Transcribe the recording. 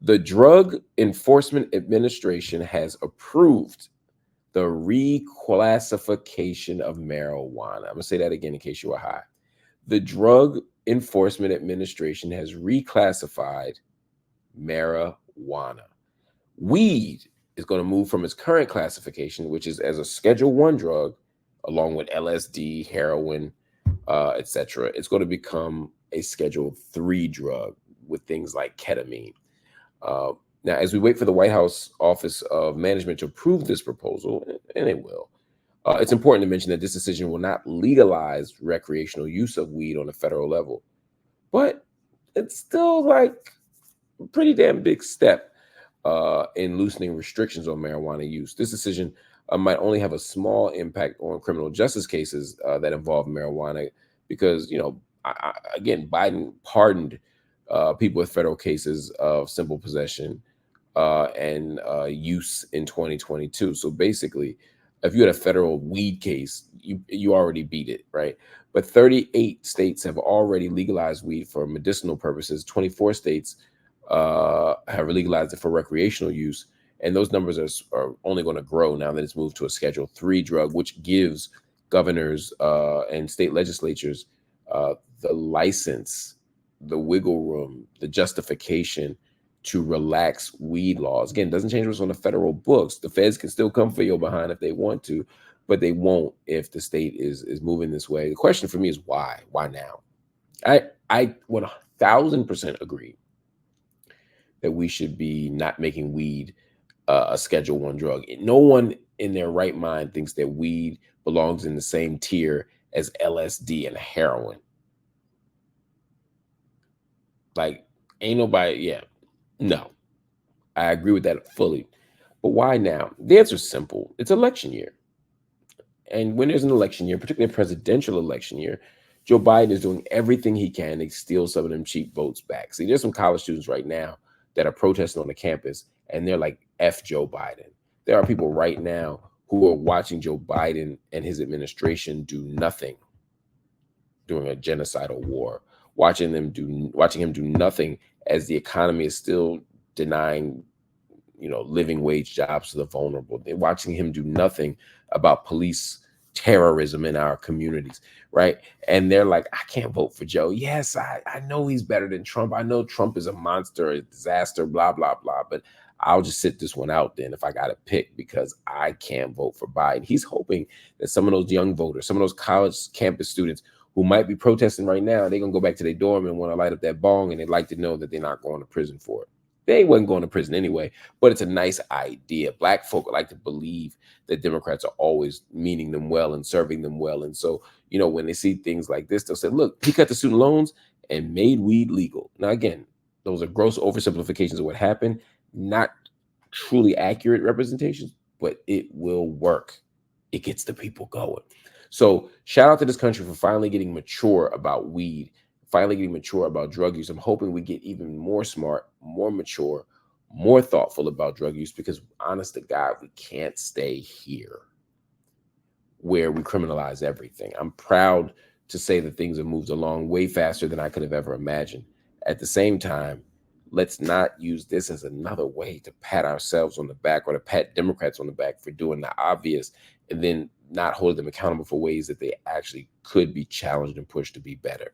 The Drug Enforcement Administration has approved the reclassification of marijuana. I'm going to say that again in case you were high. The Drug Enforcement Administration has reclassified marijuana. Weed is going to move from its current classification, which is as a Schedule 1 drug, along with LSD, heroin, etc. It's going to become a Schedule 3 drug with things like ketamine. Now, as we wait for the White House Office of Management to approve this proposal, and it will, it's important to mention that this decision will not legalize recreational use of weed on a federal level, but it's still like a pretty damn big step in loosening restrictions on marijuana use. This decision might only have a small impact on criminal justice cases that involve marijuana because, again, Biden pardoned people with federal cases of simple possession and use in 2022. So basically, if you had a federal weed case, you already beat it, right? But 38 states have already legalized weed for medicinal purposes. 24 states have legalized it for recreational use. And those numbers are only going to grow now that it's moved to a Schedule 3 drug, which gives governors and state legislatures the license, the wiggle room, the justification to relax weed laws. Again, it doesn't change what's on the federal books. The feds can still come for your behind if they want to, but they won't if the state is moving this way. The question for me is why? Why now? I 1000% agree that we should be not making weed a Schedule 1 drug. No one in their right mind thinks that weed belongs in the same tier as LSD and heroin. Like, ain't nobody, yeah, no. I agree with that fully. But why now? The answer is simple. It's election year. And when there's an election year, particularly a presidential election year, Joe Biden is doing everything he can to steal some of them cheap votes back. See, there's some college students right now that are protesting on the campus, and they're like, F Joe Biden. There are people right now who are watching Joe Biden and his administration do nothing during a genocidal war, watching him do nothing as the economy is still denying living wage jobs to the vulnerable. They're watching him do nothing about police terrorism in our communities, right? And they're like, I can't vote for Joe. Yes, I know he's better than Trump. I know Trump is a monster, a disaster, blah, blah, blah. But I'll just sit this one out then if I got to pick because I can't vote for Biden. He's hoping that some of those young voters, some of those college campus students who might be protesting right now, they're going to go back to their dorm and want to light up that bong, and they'd like to know that they're not going to prison for it. They wasn't going to prison anyway, but it's a nice idea. Black folk like to believe that Democrats are always meaning them well and serving them well. And so, when they see things like this, they'll say, look, he cut the student loans and made weed legal. Now, again, those are gross oversimplifications of what happened, not truly accurate representations, but it will work. It gets the people going. So shout out to this country for finally getting mature about weed, finally getting mature about drug use. I'm hoping we get even more smart, more mature, more thoughtful about drug use because, honest to God, we can't stay here where we criminalize everything. I'm proud to say that things have moved along way faster than I could have ever imagined. At the same time, let's not use this as another way to pat ourselves on the back or to pat Democrats on the back for doing the obvious and then not hold them accountable for ways that they actually could be challenged and pushed to be better.